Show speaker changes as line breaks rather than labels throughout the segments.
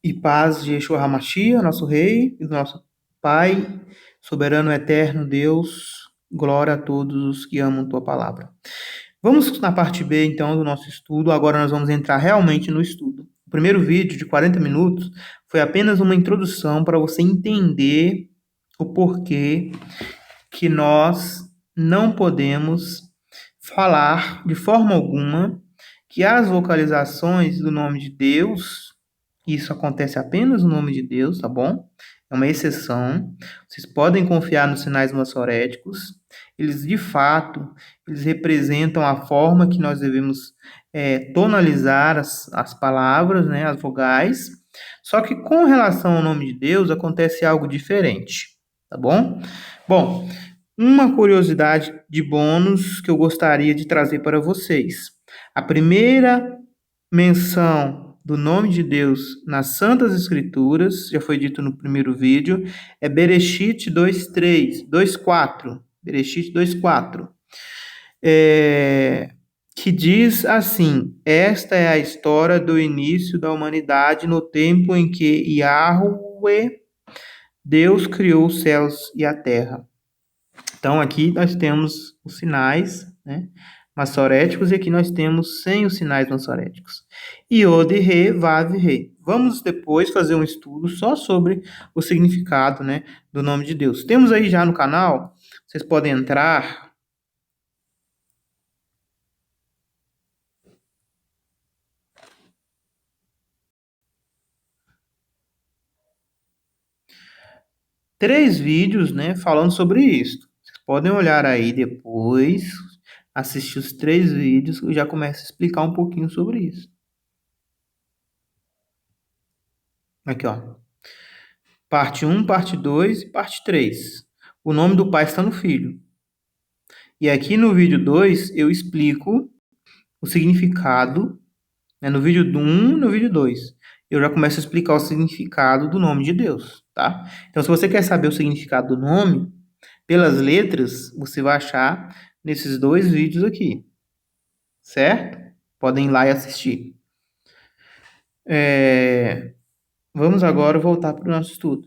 E paz de Yeshua HaMashiach, nosso Rei e do nosso Pai, soberano eterno Deus, glória a todos os que amam Tua palavra. Vamos na parte B, então, do nosso estudo. Agora nós vamos entrar realmente no estudo. O primeiro vídeo, de 40 minutos, foi apenas uma introdução para você entender o porquê que nós não podemos falar de forma alguma que as vocalizações do nome de Deus, isso acontece apenas no nome de Deus, tá bom? É uma exceção. Vocês podem confiar nos sinais massoréticos. Eles, de fato, eles representam a forma que nós devemos tonalizar as palavras, né, as vogais. Só que com relação ao nome de Deus, acontece algo diferente, tá bom? Bom, uma curiosidade de bônus que eu gostaria de trazer para vocês. A primeira menção do nome de Deus nas Santas Escrituras, já foi dito no primeiro vídeo, é Bereshit 2:3, 2:4. Bereshit 2:4. Que diz assim: esta é a história do início da humanidade no tempo em que Yahweh, Deus, criou os céus e a terra. Então, aqui nós temos os sinais, né, massoréticos, e aqui nós temos sem os sinais massoréticos. Iod, Re, Vav, Re. Vamos depois fazer um estudo só sobre o significado, né, do nome de Deus. Temos aí já no canal, vocês podem entrar. Três vídeos, né, falando sobre isso. Vocês podem olhar aí depois, assistir os 3 vídeos, eu já começo a explicar um pouquinho sobre isso. Aqui, ó. Parte 1, parte 2 e parte 3. O nome do Pai está no Filho. E aqui no vídeo 2 eu explico o significado, né, no vídeo 1 e no vídeo 2. Eu já começo a explicar o significado do nome de Deus, tá? Então, se você quer saber o significado do nome, pelas letras, você vai achar nesses 2 vídeos aqui, certo? Podem ir lá e assistir. Vamos agora voltar para o nosso estudo.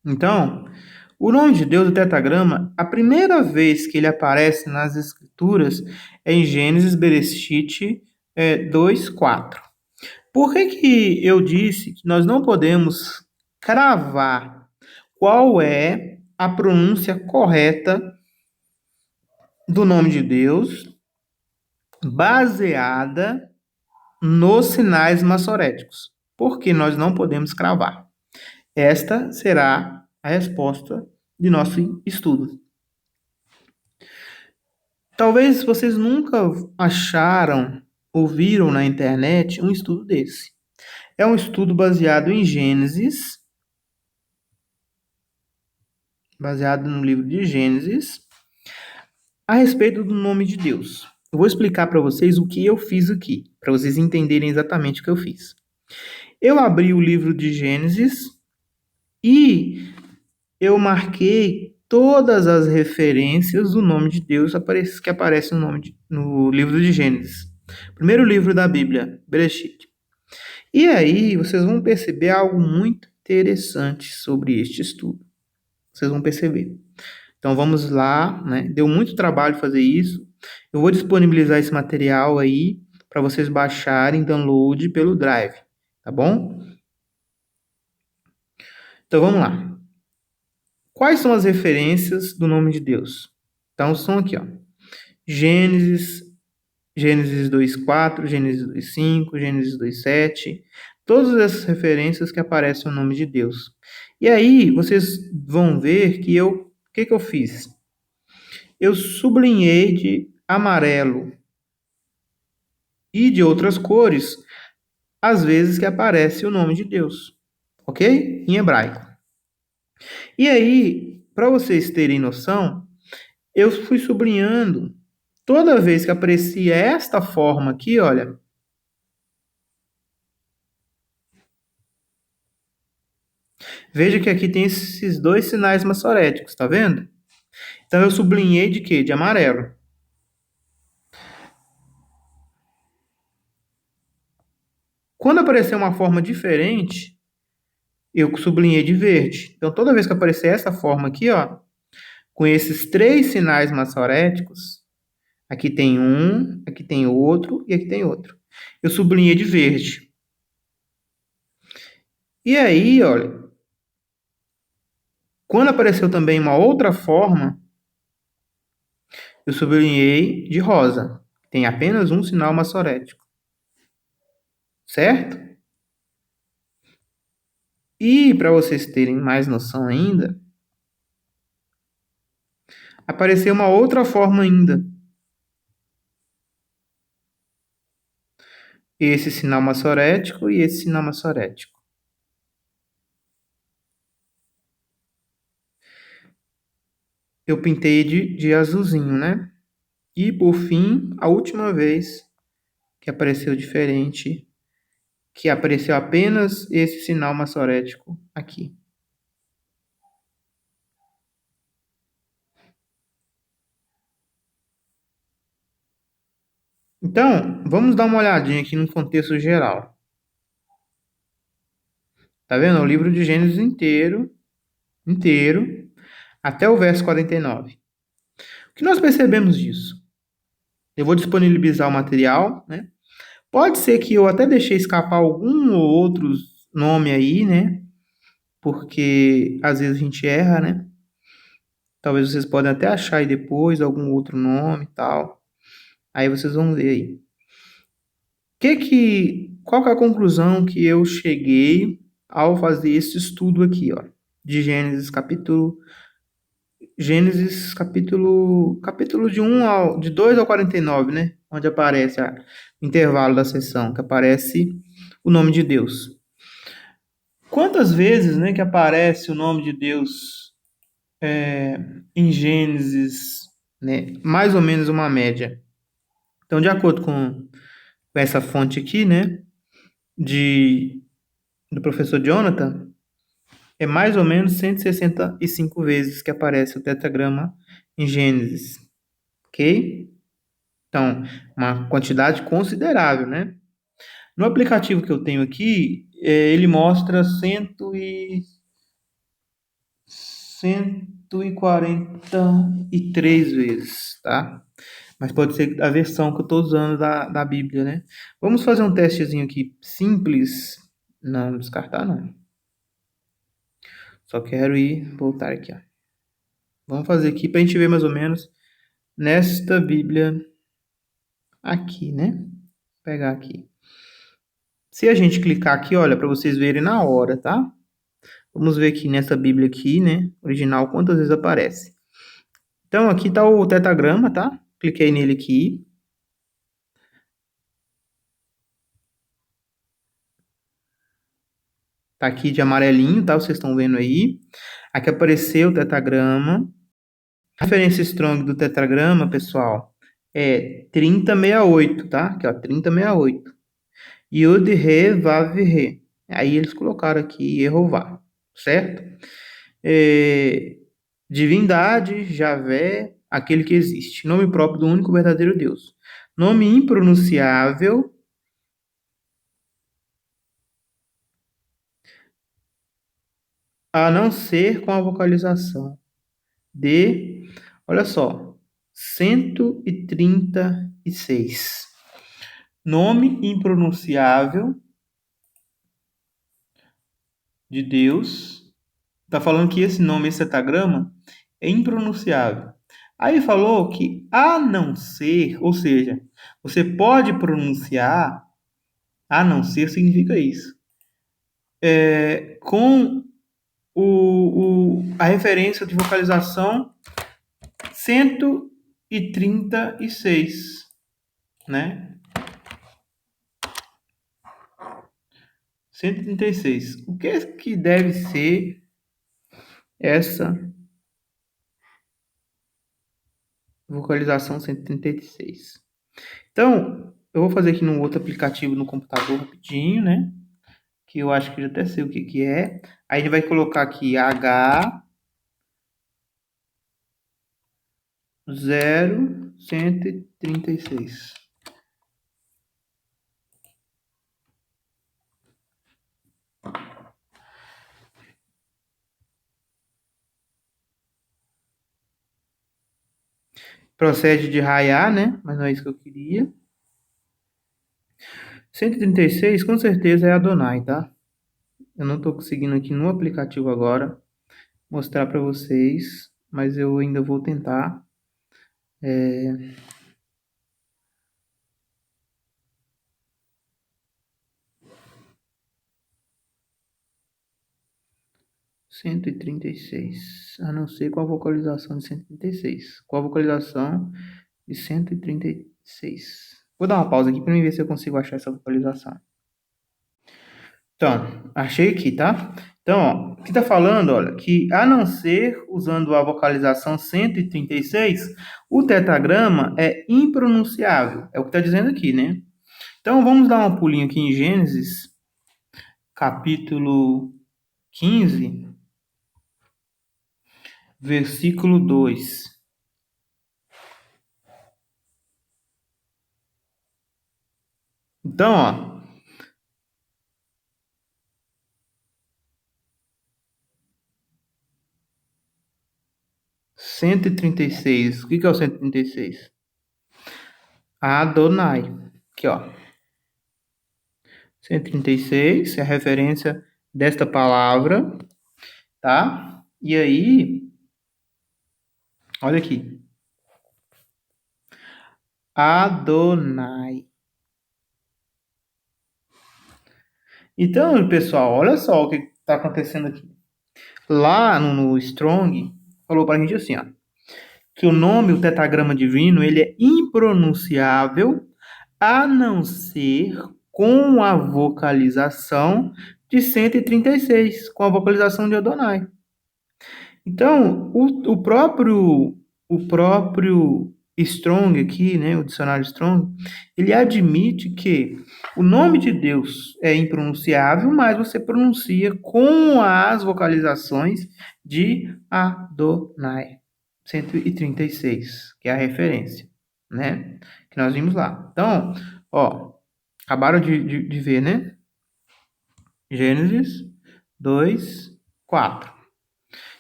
Então, o nome de Deus, o tetragrama, a primeira vez que ele aparece nas Escrituras é em Gênesis Bereshit 2:4. Por que eu disse que nós não podemos cravar qual é a pronúncia correta do nome de Deus baseada nos sinais massoréticos? Porque nós não podemos cravar. Esta será a resposta de nosso estudo. Talvez vocês nunca acharam, ouviram na internet um estudo desse. É um estudo baseado em Gênesis, baseado no livro de Gênesis, a respeito do nome de Deus. Eu vou explicar para vocês o que eu fiz aqui, para vocês entenderem exatamente o que eu fiz. Eu abri o livro de Gênesis e eu marquei todas as referências do nome de Deus que aparece no livro de Gênesis. Primeiro livro da Bíblia, Bereshit. E aí vocês vão perceber algo muito interessante sobre este estudo. Vocês vão perceber. Então vamos lá, né? Deu muito trabalho fazer isso. Eu vou disponibilizar esse material aí para vocês baixarem, download pelo Drive, tá bom? Então vamos lá. Quais são as referências do nome de Deus? Então são aqui, ó. Gênesis 2:4, Gênesis 2:5, Gênesis 2:7. Todas essas referências que aparecem o nome de Deus. E aí vocês vão ver que o que eu fiz? Eu sublinhei de amarelo e de outras cores as vezes que aparece o nome de Deus, ok? Em hebraico. E aí, para vocês terem noção, eu fui sublinhando toda vez que aparecia esta forma aqui, olha. Veja que aqui tem esses 2 sinais massoréticos, tá vendo? Então eu sublinhei de quê? De amarelo. Quando aparecer uma forma diferente, eu sublinhei de verde. Então, toda vez que aparecer essa forma aqui, ó, com esses 3 sinais maçoréticos, aqui tem um, aqui tem outro e aqui tem outro. Eu sublinhei de verde. E aí, olha, quando apareceu também uma outra forma, eu sublinhei de rosa. Tem apenas um sinal maçorético. Certo? E para vocês terem mais noção ainda, apareceu uma outra forma ainda. Esse sinal maçorético e esse sinal maçorético. Eu pintei de azulzinho, né? E por fim, a última vez que apareceu diferente, que apareceu apenas esse sinal maçorético aqui. Então, vamos dar uma olhadinha aqui no contexto geral. Tá vendo? O livro de Gênesis inteiro, até o verso 49. O que nós percebemos disso? Eu vou disponibilizar o material, né? Pode ser que eu até deixei escapar algum ou outro nome aí, né? Porque às vezes a gente erra, né? Talvez vocês podem até achar aí depois algum outro nome e tal. Aí vocês vão ver aí. Qual que é a conclusão que eu cheguei ao fazer esse estudo aqui, ó, de capítulo de 2 ao 49, né? Onde aparece o intervalo da sessão, que aparece o nome de Deus. Quantas vezes, né, que aparece o nome de Deus em Gênesis, né? Mais ou menos uma média. Então, de acordo com essa fonte aqui, né, do professor Jonathan, é mais ou menos 165 vezes que aparece o tetragrama em Gênesis, ok? Então, uma quantidade considerável, né? No aplicativo que eu tenho aqui, ele mostra 143 vezes, tá? Mas pode ser a versão que eu estou usando da Bíblia, né? Vamos fazer um testezinho aqui simples. Não descartar, não. Só quero voltar aqui, ó. Vamos fazer aqui para a gente ver mais ou menos nesta Bíblia aqui, né? Vou pegar aqui. Se a gente clicar aqui, olha, para vocês verem na hora, tá? Vamos ver aqui nessa Bíblia aqui, né? Original, quantas vezes aparece. Então, aqui está o tetragrama, tá? Cliquei nele aqui. Tá aqui de amarelinho, tá? Vocês estão vendo aí. Aqui apareceu o tetragrama. A referência strong do tetragrama, pessoal, é 3068, tá? Aqui, ó, 3068. Yud, Re, Vav, Re. Aí eles colocaram aqui Yehová, certo? Divindade, Javé, aquele que existe. Nome próprio do único verdadeiro Deus. Nome impronunciável, a não ser com a vocalização de, olha só, 136. Nome impronunciável de Deus. Está falando que esse nome, esse hetagrama, é impronunciável. Aí falou que a não ser, ou seja, você pode pronunciar, a não ser significa isso. Com a referência de vocalização 136, né? 136. O que deve ser essa vocalização 136? Então, eu vou fazer aqui num outro aplicativo no computador rapidinho, né? Que eu acho que eu já até sei o que é. Aí a gente vai colocar aqui H 0136. procede de raiar, né? Mas não é isso que eu queria. 136, com certeza, é Adonai, tá? Eu não estou conseguindo aqui no aplicativo agora mostrar para vocês, mas eu ainda vou tentar. 136. Ah, não sei qual a vocalização de 136. Qual a vocalização de 136? Vou dar uma pausa aqui para mim ver se eu consigo achar essa vocalização. Então, achei aqui, tá? Então, ó, aqui tá falando, olha, que a não ser usando a vocalização 136, o tetragrama é impronunciável. É o que tá dizendo aqui, né? Então, vamos dar um pulinho aqui em Gênesis, capítulo 15, versículo 2. Então, ó, 136. O que que é o 136? Adonai. Aqui, ó. 136 é a referência desta palavra, tá? E aí, olha aqui. Adonai. Então, pessoal, olha só o que está acontecendo aqui. Lá no Strong, falou pra gente assim, ó, que o nome, o tetragrama divino, ele é impronunciável a não ser com a vocalização de 136, com a vocalização de Adonai. Então, o próprio Strong aqui, né, o dicionário Strong, ele admite que o nome de Deus é impronunciável, mas você pronuncia com as vocalizações de Adonai. 136, que é a referência, né? Que nós vimos lá. Então, ó, acabaram de ver, né? Gênesis 2, 4.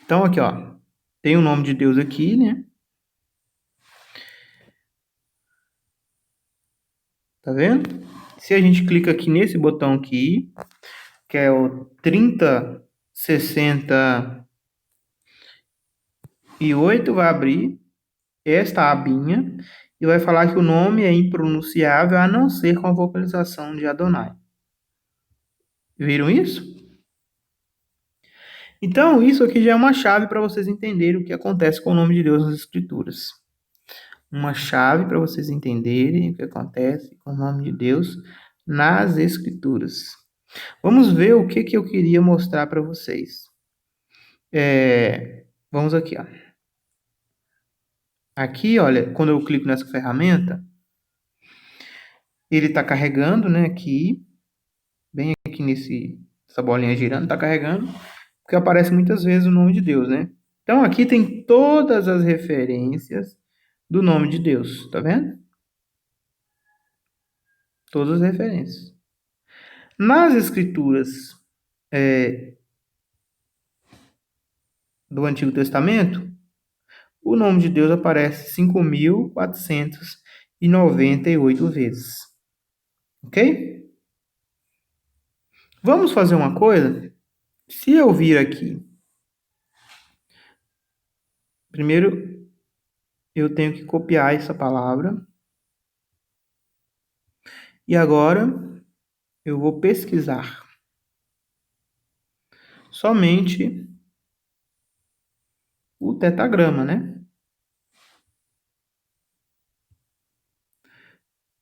Então, aqui, ó, tem o nome de Deus aqui, né? Tá vendo? Se a gente clica aqui nesse botão aqui, que é o 3068, vai abrir esta abinha e vai falar que o nome é impronunciável a não ser com a vocalização de Adonai. Viram isso? Então, isso aqui já é uma chave para vocês entenderem o que acontece com o nome de Deus nas Escrituras. Uma chave para vocês entenderem o que acontece com o nome de Deus nas Escrituras. Vamos ver o que eu queria mostrar para vocês. Vamos aqui, ó. Aqui, olha, quando eu clico nessa ferramenta, ele está carregando, né? Aqui, bem aqui essa bolinha girando, está carregando, porque aparece muitas vezes o nome de Deus, né? Então, aqui tem todas as referências do nome de Deus, tá vendo? Todas as referências. Nas escrituras do Antigo Testamento, o nome de Deus aparece 5.498 vezes. Ok? Vamos fazer uma coisa? Se eu vir aqui, primeiro eu tenho que copiar essa palavra. E agora eu vou pesquisar somente o tetragrama, né?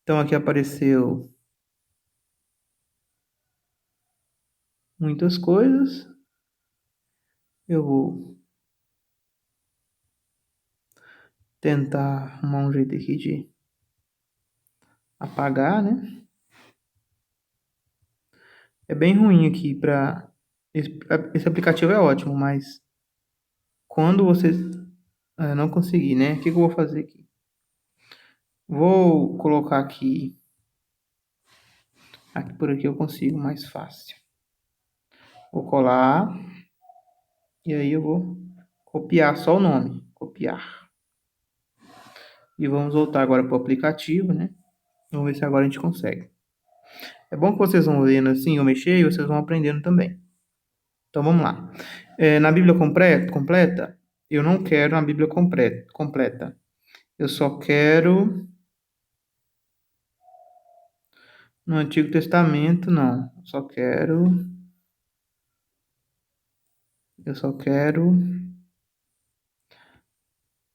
Então aqui apareceu muitas coisas. Eu vou tentar arrumar um jeito aqui de apagar, né? É bem ruim aqui para esse aplicativo é ótimo, mas quando você não conseguir, né? O que eu vou fazer aqui? Vou colocar aqui por aqui eu consigo mais fácil. Vou colar e aí eu vou copiar só o nome, copiar. E vamos voltar agora para o aplicativo, né? Vamos ver se agora a gente consegue. É bom que vocês vão vendo assim, eu mexer, e vocês vão aprendendo também. Então vamos lá. Na Bíblia completa, eu não quero a Bíblia completa. Eu só quero no Antigo Testamento, não. Eu só quero.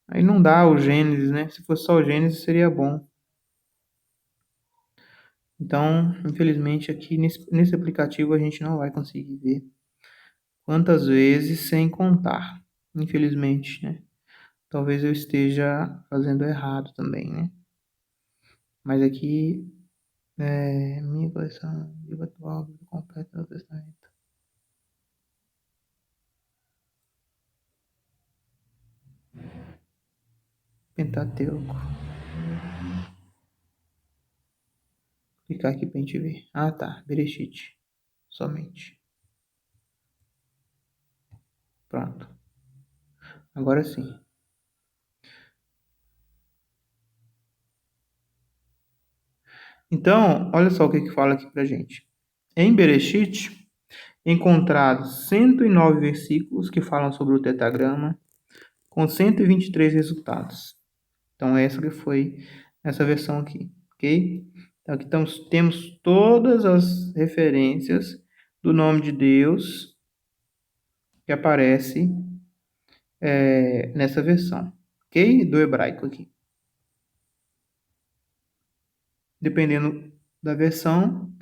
Aí não dá o Gênesis, né? Se fosse só o Gênesis seria bom. Então, infelizmente, aqui nesse aplicativo a gente não vai conseguir ver quantas vezes sem contar. Infelizmente, né? Talvez eu esteja fazendo errado também, né? Mas aqui minha coleção, livro atual, livro completo do Testamento. Pentateuco. Clicar aqui pra gente ver. Ah, tá. Bereshit. Somente. Pronto. Agora sim. Então, olha só o que fala aqui pra gente. Em Bereshit, encontrados 109 versículos que falam sobre o tetragrama, com 123 resultados. Então, essa que foi essa versão aqui, ok? Então, aqui temos todas as referências do nome de Deus que aparece nessa versão, ok? Do hebraico aqui. Dependendo da versão,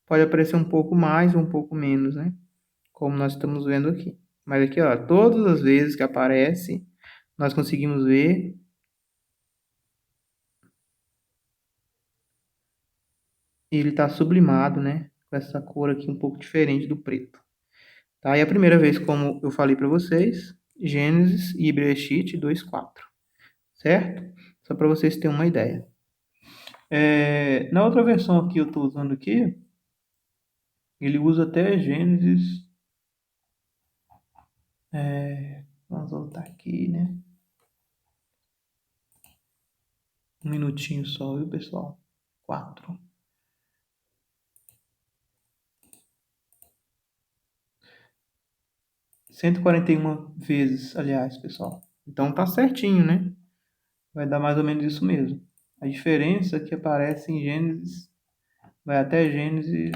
pode aparecer um pouco mais ou um pouco menos, né? Como nós estamos vendo aqui. Mas aqui, ó, todas as vezes que aparece, nós conseguimos ver ele está sublimado, né? Com essa cor aqui um pouco diferente do preto. Tá? E a primeira vez, como eu falei para vocês, Gênesis e Bereshit 2:4, certo? Só para vocês terem uma ideia. Na outra versão aqui eu estou usando aqui, ele usa até Gênesis. Vamos voltar aqui, né? Um minutinho só, viu, pessoal? 4. 141 vezes, aliás, pessoal. Então tá certinho, né? Vai dar mais ou menos isso mesmo. A diferença que aparece em Gênesis vai até Gênesis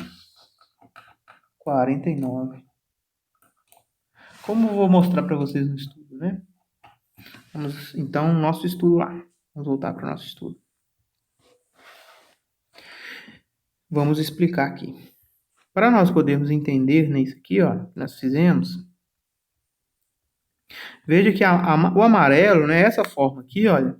49. Como eu vou mostrar para vocês no estudo, né? Vamos então nosso estudo lá. Vamos voltar para o nosso estudo. Vamos explicar aqui. Para nós podermos entender nisso aqui, ó, que nós fizemos, veja que o amarelo, né, essa forma aqui, olha,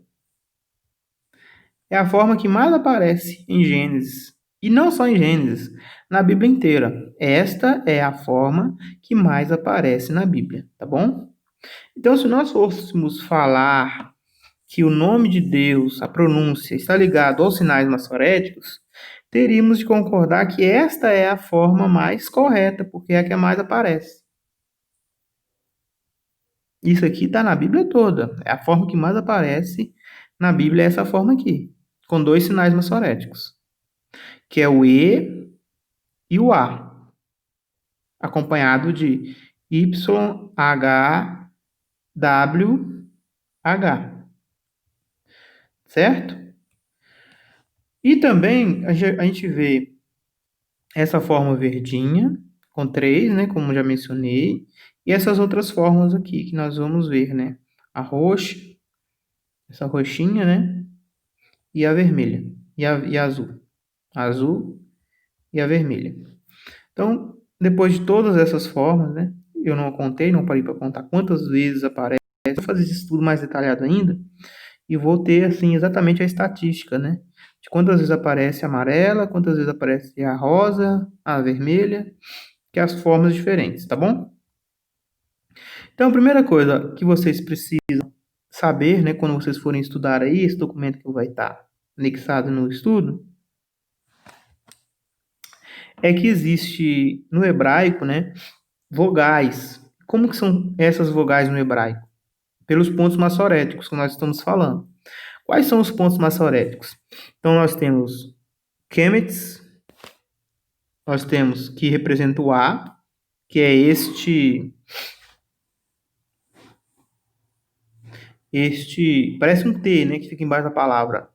é a forma que mais aparece em Gênesis. E não só em Gênesis, na Bíblia inteira. Esta é a forma que mais aparece na Bíblia, tá bom? Então, se nós fôssemos falar que o nome de Deus, a pronúncia, está ligado aos sinais maçoréticos, teríamos de concordar que esta é a forma mais correta, porque é a que mais aparece. Isso aqui está na Bíblia toda. É a forma que mais aparece na Bíblia, é essa forma aqui, com 2 sinais maçoréticos, que é o E e o A, acompanhado de YHWH, certo? E também a gente vê essa forma verdinha, com 3, né, como já mencionei, e essas outras formas aqui que nós vamos ver, né? A roxa, essa roxinha, né? E a vermelha, e a azul. A azul e a vermelha. Então, depois de todas essas formas, né? Eu não contei, não parei para contar quantas vezes aparece. Vou fazer esse estudo mais detalhado ainda e vou ter, assim, exatamente a estatística, né? De quantas vezes aparece a amarela, quantas vezes aparece a rosa, a vermelha, que é as formas diferentes, tá bom? Então, a primeira coisa que vocês precisam saber, né, quando vocês forem estudar aí, esse documento que vai estar anexado no estudo, é que existe no hebraico, né, vogais. Como que são essas vogais no hebraico? Pelos pontos maçoréticos que nós estamos falando. Quais são os pontos maçoréticos? Então, nós temos Kemetz, nós temos que representa o A, que é parece um T, né, que fica embaixo da palavra.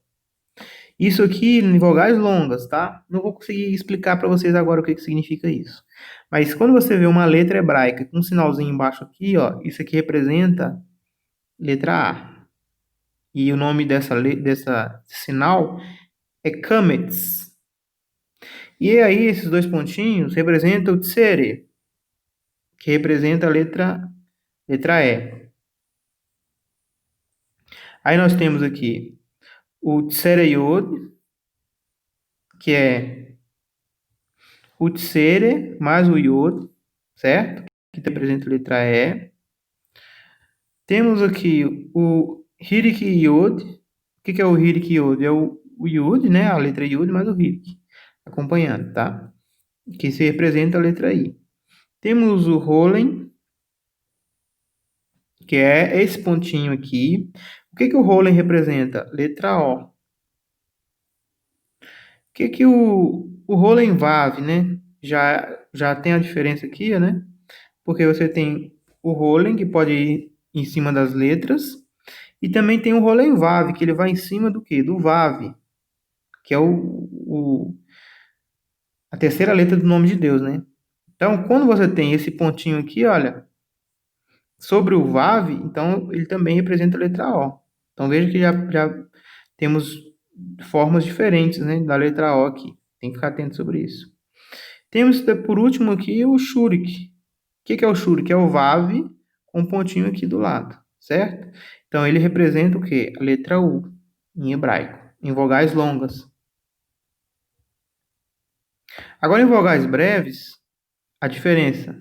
Isso aqui em vogais longas, tá? Não vou conseguir explicar para vocês agora o que significa isso. Mas quando você vê uma letra hebraica com um sinalzinho embaixo aqui, ó, isso aqui representa letra A. E o nome dessa sinal é Kametz. E aí esses dois pontinhos representam o Tsere, que representa a letra E. Aí nós temos aqui o Tsereyod, que é o Tsere mais o Yod, certo? Que representa a letra E. Temos aqui o Hirik Yod. O que é o Hirik Yod? É o Yod, né? A letra Yod mais o Hirik, acompanhando, tá? Que se representa a letra I. Temos o Holen, que é esse pontinho aqui. O que o Holen representa? Letra O. O que o Holen Vav, né? Já tem a diferença aqui, né? Porque você tem o Holen, que pode ir em cima das letras, e também tem o Holen Vav, que ele vai em cima do quê? Do Vav, que é a terceira letra do nome de Deus, né? Então, quando você tem esse pontinho aqui, olha, sobre o Vav, então ele também representa a letra O. Então, veja que já temos formas diferentes, né, da letra O aqui. Tem que ficar atento sobre isso. Temos, por último, aqui o Shurik. O que é o Shurik? É o Vav com um pontinho aqui do lado, certo? Então, ele representa o quê? A letra U, em hebraico, em vogais longas. Agora, em vogais breves, a diferença.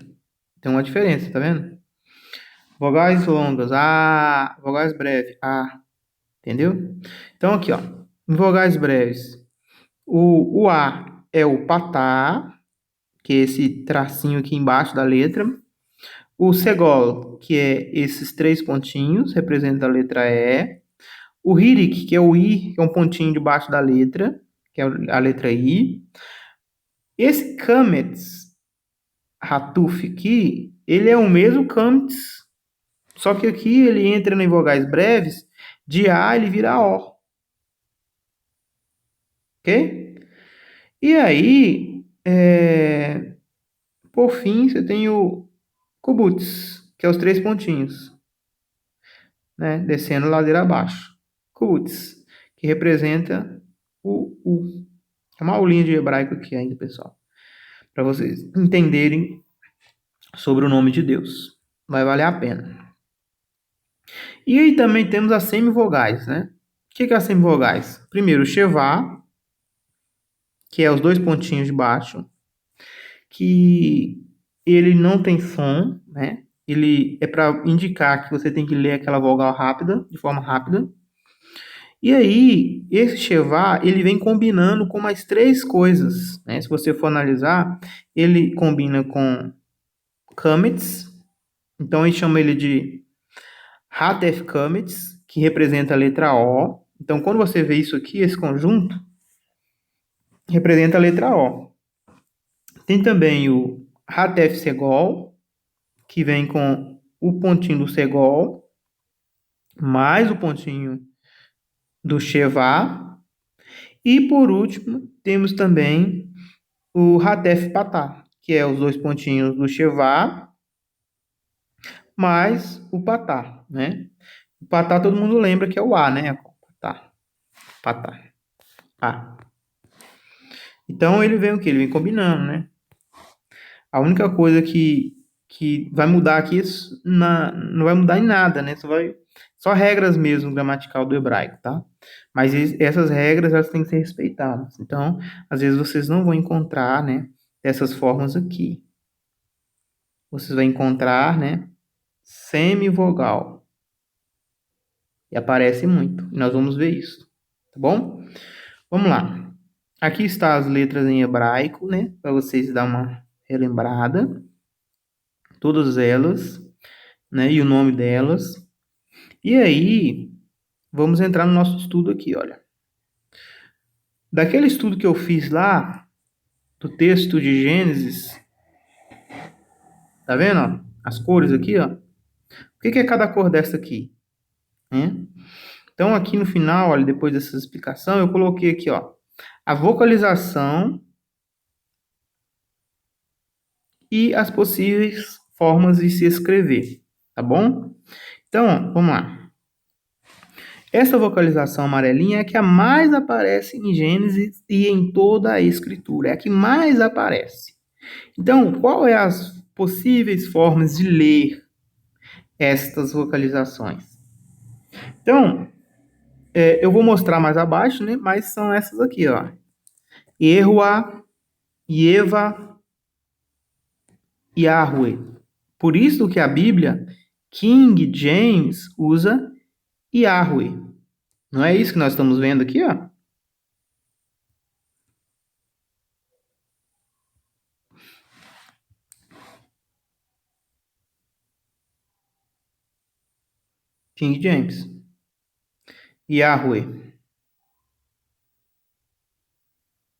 Tem uma diferença, tá vendo? Vogais longas, A. Vogais breves, A. Entendeu? Então, aqui, ó. Em vogais breves, o A é o patá, que é esse tracinho aqui embaixo da letra. O segol, que é esses três pontinhos, representa a letra E. O hirik, que é o I, que é um pontinho debaixo da letra, que é a letra I. Esse kametz, Hatuf aqui, ele é o mesmo kametz, só que aqui ele entra em vogais breves, de A ele vira O. Ok? E aí, por fim, você tem o Kubutz, que é os três pontinhos, né? Descendo ladeira abaixo. Kubutz, que representa o U. É uma aulinha de hebraico aqui ainda, pessoal, para vocês entenderem sobre o nome de Deus. Vai valer a pena. E aí também temos as semivogais, né? O que é as semivogais? Primeiro, o Shevá, que é os dois pontinhos de baixo, que ele não tem som, né? Ele é para indicar que você tem que ler aquela vogal rápida, de forma rápida. E aí, esse Shevá, ele vem combinando com mais três coisas, né? Se você for analisar, ele combina com Kametz, então a gente chama ele de Hatef Kametz, que representa a letra O. Então, quando você vê isso aqui, esse conjunto, representa a letra O. Tem também o Hatef Segol, que vem com o pontinho do Segol, mais o pontinho do Shevá. E, por último, temos também o Hatef Patá, que é os dois pontinhos do Shevá, mais o Patá, né? O Patá todo mundo lembra que é o A, né? Patá, Patá, A. Então, ele vem o quê? Ele vem combinando, né? A única coisa que vai mudar aqui não vai mudar em nada, né? Só regras mesmo gramatical do hebraico, tá? Mas essas regras elas têm que ser respeitadas. Então, às vezes vocês não vão encontrar, né, dessas formas aqui. Vocês vão encontrar, né, semivogal. E aparece muito. E nós vamos ver isso, tá bom? Vamos lá. Aqui está as letras em hebraico, né, para vocês dar uma relembrada. Todas elas, né, e o nome delas. E aí, vamos entrar no nosso estudo aqui, olha. Daquele estudo que eu fiz lá, do texto de Gênesis, tá vendo, ó? As cores aqui, ó. O que é cada cor dessa aqui? Né? Então, aqui no final, olha, depois dessa explicação, eu coloquei aqui, ó, a vocalização e as possíveis formas de se escrever, tá bom? Então, ó, vamos lá. Essa vocalização amarelinha é a que mais aparece em Gênesis e em toda a Escritura, é a que mais aparece. Então, qual é as possíveis formas de ler estas vocalizações? Então, eu vou mostrar mais abaixo, né? Mas são essas aqui, ó. Erua, Ieva, Yahweh. Por isso que a Bíblia, King James, usa Yahweh. Não é isso que nós estamos vendo aqui, ó? King James. Yahweh.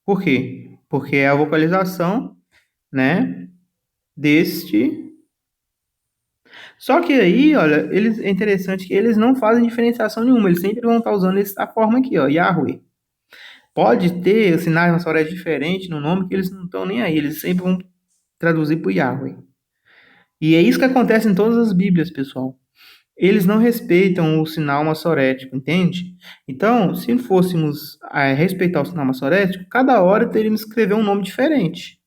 Por quê? Porque é a vocalização, né, deste. Só que aí, olha, é interessante que eles não fazem diferenciação nenhuma, eles sempre vão estar usando essa forma aqui, ó, Yahweh. Pode ter sinais na diferentes no nome que eles não estão nem aí, eles sempre vão traduzir por Yahweh. E é isso que acontece em todas as Bíblias, pessoal. Eles não respeitam o sinal maçorético, entende? Então, se fôssemos respeitar o sinal maçorético, cada hora teríamos que escrever um nome diferente.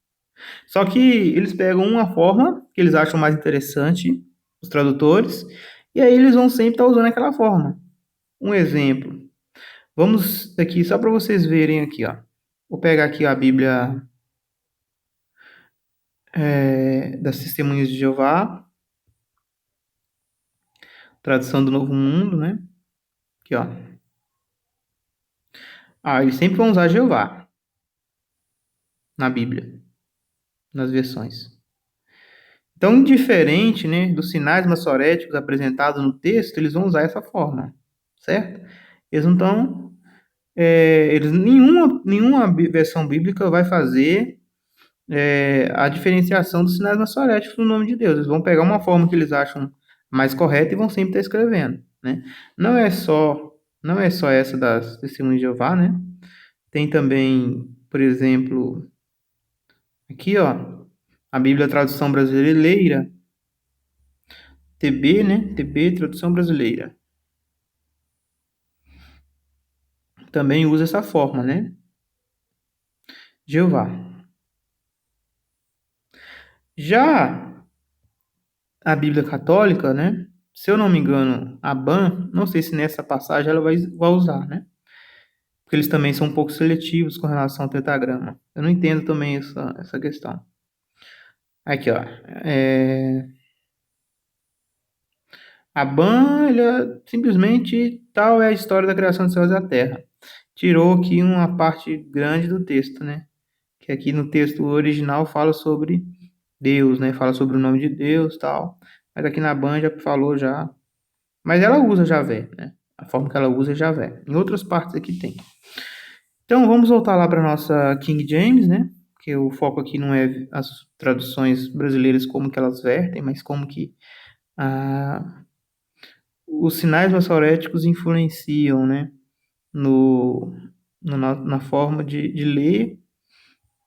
Só que eles pegam uma forma que eles acham mais interessante, os tradutores, e aí eles vão sempre estar usando aquela forma. Um exemplo. Vamos aqui, só para vocês verem aqui, ó. Vou pegar aqui a Bíblia das Testemunhas de Jeová, tradução do Novo Mundo, né? Aqui, ó. Eles sempre vão usar Jeová na Bíblia, nas versões. Então, indiferente, né, dos sinais maçoréticos apresentados no texto, eles vão usar essa forma, certo? Eles não estão... nenhuma versão bíblica vai fazer a diferenciação dos sinais maçoréticos no nome de Deus. Eles vão pegar uma forma que eles acham mais correta e vão sempre estar escrevendo, né? Não é só essa das Testemunhas de Jeová, né? Tem também, por exemplo, aqui, ó, a Bíblia Tradução Brasileira, TB, né? TB, Tradução Brasileira. Também usa essa forma, né? Jeová. Já a Bíblia Católica, né? Se eu não me engano, a BAN, não sei se nessa passagem ela vai usar, né? Porque eles também são um pouco seletivos com relação ao tetagrama. Eu não entendo também essa questão. Aqui, ó. A BAN, simplesmente tal é a história da criação dos céus e da terra. Tirou aqui uma parte grande do texto, né? Que aqui no texto original fala sobre Deus, né? Fala sobre o nome de Deus, tal. Mas aqui na BAN já falou já. Mas ela usa Javé, né? A forma que ela usa é Javé. Em outras partes aqui tem. Então vamos voltar lá para nossa King James, né? Porque o foco aqui não é as traduções brasileiras como que elas vertem, mas como que os sinais maçoréticos influenciam, né? Na forma de ler.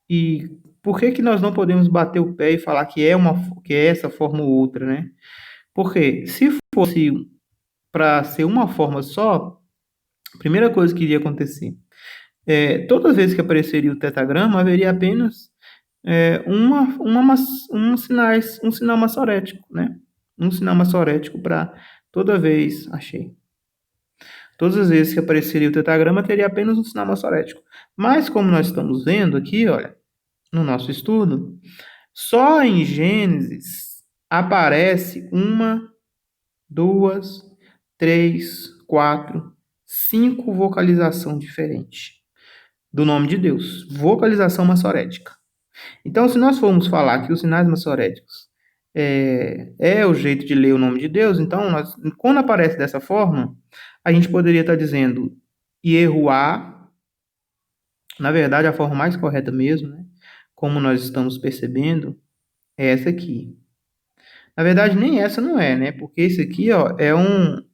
E por que nós não podemos bater o pé e falar que é essa forma ou outra, né? Porque se fosse para ser uma forma só, a primeira coisa que iria acontecer todas as vezes que apareceria o tetagrama, haveria apenas um sinal maçorético, né? Um sinal maçorético para toda vez, achei. Todas as vezes que apareceria o tetagrama, teria apenas um sinal maçorético. Mas como nós estamos vendo aqui, olha, no nosso estudo, só em Gênesis aparece 1, 2, 3, 4, 5 vocalizações diferentes do nome de Deus. Vocalização maçorética. Então, se nós formos falar que os sinais maçoréticos é o jeito de ler o nome de Deus, então, quando aparece dessa forma, A gente poderia estar dizendo Ieruá, na verdade, a forma mais correta mesmo, né? Como nós estamos percebendo, é essa aqui. Na verdade, nem essa não é, né? Porque esse aqui, ó, é um... O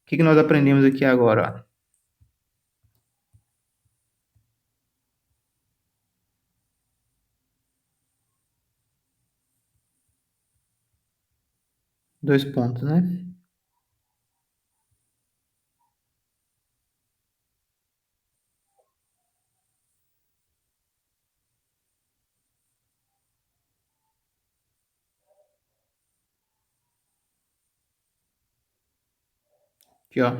que nós aprendemos aqui agora, ó? Dois pontos, né? Aqui, ó.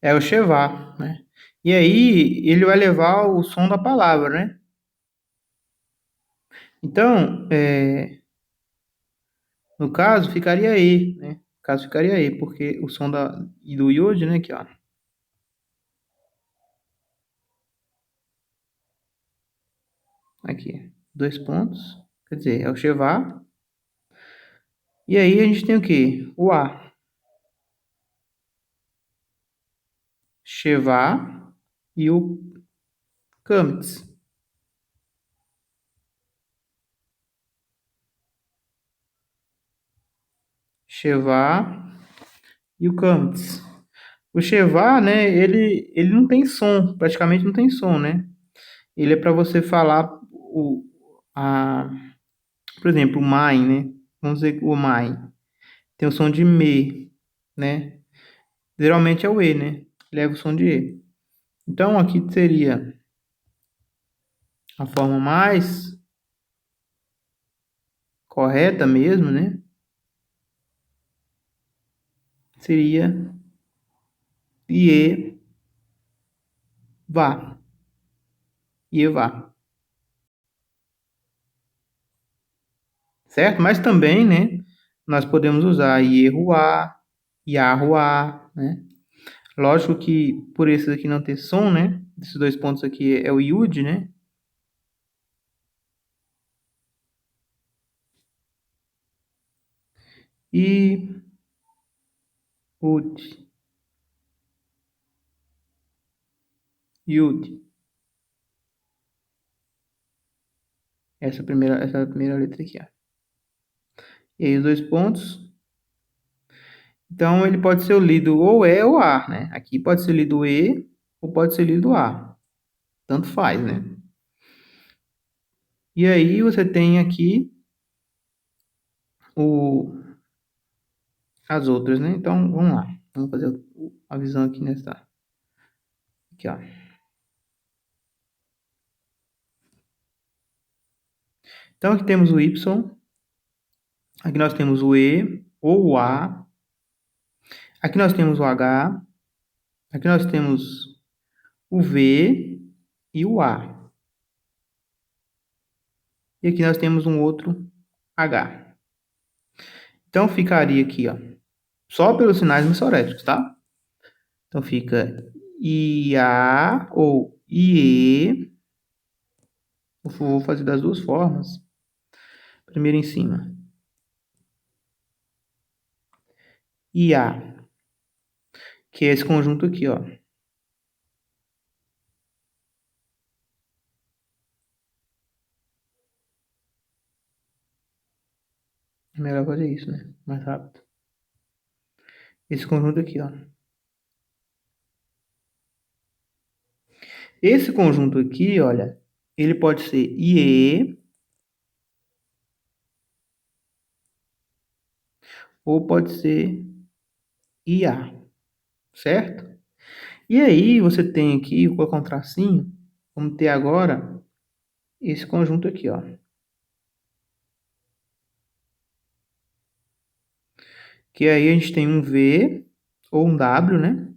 É o Shevá, né? E aí, ele vai levar o som da palavra, né? Então, no caso, ficaria E, né? No caso, ficaria E, porque o som do Yod, né? Aqui, ó. Aqui, dois pontos. Quer dizer, é o Shevá. E aí, a gente tem o quê? O A. Shevá e o Kamitz. Shevá e o Kamitz. O Shevá, né? Ele não tem som, praticamente não tem som, né? Ele é para você falar a, por exemplo, o mai, né? Vamos dizer que o mai tem o som de me, né? Geralmente é o e, né? Leva o som de e. Então aqui seria a forma mais correta mesmo, né? Seria ie vá, ie vá, certo? Mas também, né? Nós podemos usar ieruá, yahuá, né? Lógico que por esses aqui não ter som, né? Esses dois pontos aqui é o Yud, né? E Ud, Yud. Essa é a primeira letra aqui, ó. E aí os dois pontos. Então ele pode ser lido ou E ou A, né? Aqui pode ser lido E ou pode ser lido A. Tanto faz, né? E aí você tem aqui o, as outras, né? Então vamos lá. Vamos fazer a visão aqui nessa. Aqui, ó. Então aqui temos o Y. Aqui nós temos o E ou o A. Aqui nós temos o H. Aqui nós temos o V e o A. E aqui nós temos um outro H. Então ficaria aqui, ó, só pelos sinais messoréticos, tá? Então fica IA ou IE. Vou fazer das duas formas. Primeiro em cima. IA, que é esse conjunto aqui, ó. É melhor fazer isso, né? Mais rápido. Esse conjunto aqui, ó. Esse conjunto aqui, olha, ele pode ser IE ou pode ser IA, certo? E aí você tem aqui, vou colocar um tracinho, vamos ter agora esse conjunto aqui, ó. Que aí a gente tem um V ou um W, né?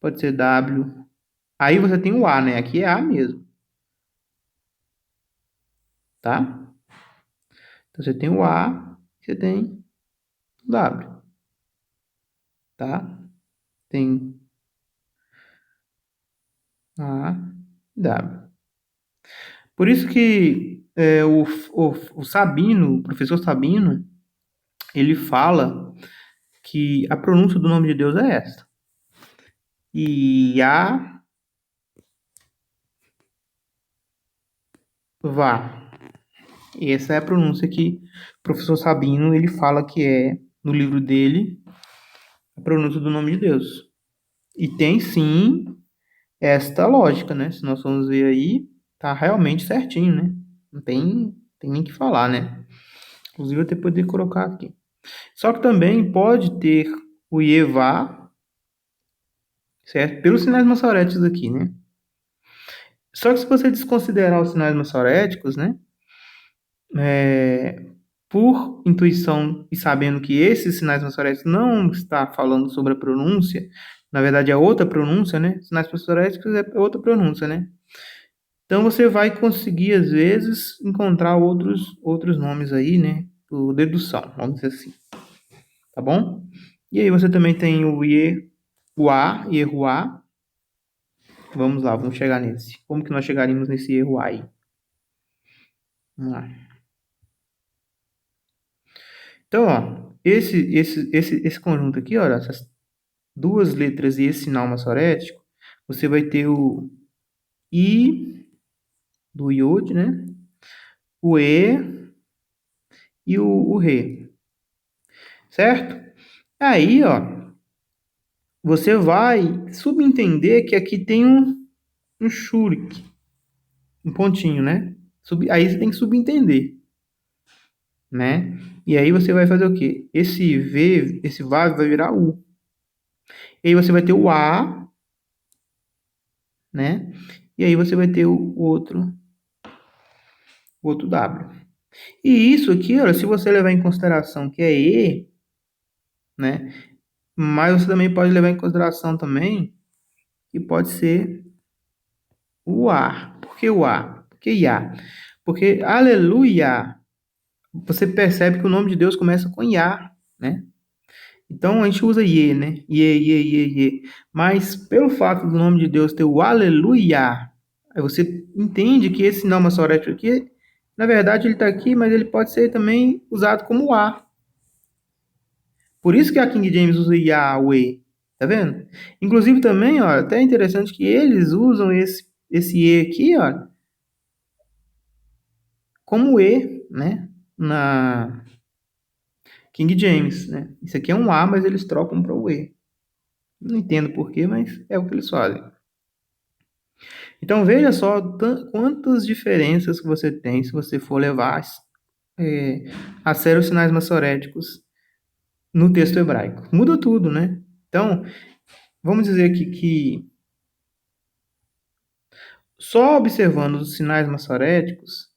Pode ser W. Aí você tem o A, né? Aqui é A mesmo, tá? Então você tem o A, você tem o W, tá? Tem A, W. Por isso que o Sabino, o professor Sabino, ele fala que a pronúncia do nome de Deus é esta. Yahavá. Essa é a pronúncia que o professor Sabino ele fala que é, no livro dele, a pronúncia do nome de Deus. E tem sim esta lógica, né? Se nós formos ver aí, tá realmente certinho, né? Não tem nem que falar, né? Inclusive, eu até poder colocar aqui. Só que também pode ter o Ievá, certo? Pelos sinais maçoréticos aqui, né? Só que se você desconsiderar os sinais maçoréticos, né? Por intuição e sabendo que esses sinais maçoréticos não está falando sobre a pronúncia, na verdade é outra pronúncia, né? Sinais maçoréticos é outra pronúncia, né? Então você vai conseguir às vezes encontrar outros nomes aí, né? Por dedução, vamos dizer assim, tá bom? E aí você também tem o Uá, Ieruá. Vamos lá, vamos chegar nesse. Como que nós chegaríamos nesse Ieruá aí? Vamos lá. Então, ó, esse conjunto aqui, olha, essas duas letras e esse sinal maçorético, você vai ter o I do Iod, né? O E e o Re, certo? Aí, ó, você vai subentender que aqui tem um shurik, um pontinho, né? Aí você tem que subentender, né? E aí você vai fazer o quê? Esse V, esse Vav vai virar U. E aí você vai ter o A, né? E aí você vai ter o outro W. E isso aqui, olha, se você levar em consideração que é E, né? Mas você também pode levar em consideração também que pode ser o A. Por que o A? Por que Iá? Porque aleluia, você percebe que o nome de Deus começa com Iá, né? Então a gente usa Iê, né? Iê, Iê, Iê, Iê. Mas pelo fato do nome de Deus ter o aleluia, aí você entende que esse sinal maçorético aqui, na verdade ele está aqui, mas ele pode ser também usado como A. Por isso que a King James usa Yahweh, tá vendo? Inclusive também, ó, até é interessante que eles usam esse E aqui, ó, como E, né? Na King James, né? Isso aqui é um A, mas eles trocam para o E. Não entendo por quê, mas é o que eles fazem. Então veja só quantas diferenças que você tem se você for levar a sério os sinais maçoréticos no texto hebraico. Muda tudo, né? Então, vamos dizer aqui que só observando os sinais maçoréticos,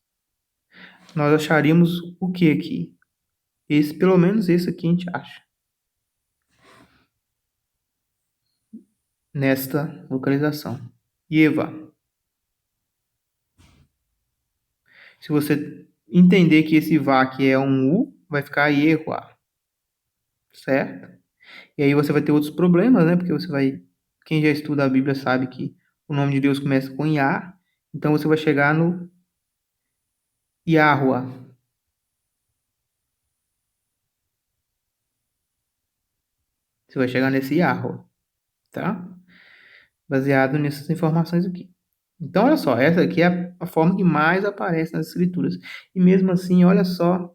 nós acharíamos o que aqui? Pelo menos esse aqui a gente acha. Nesta localização. Ieva. Se você entender que esse vá aqui é um U, vai ficar Iehuá. Certo? E aí você vai ter outros problemas, né? Porque você vai... Quem já estuda a Bíblia sabe que o nome de Deus começa com Iá. Então você vai chegar no Yahuá. Você vai chegar nesse Yahuá. Tá? Baseado nessas informações aqui. Então, olha só, essa aqui é a forma que mais aparece nas escrituras. E mesmo assim, olha só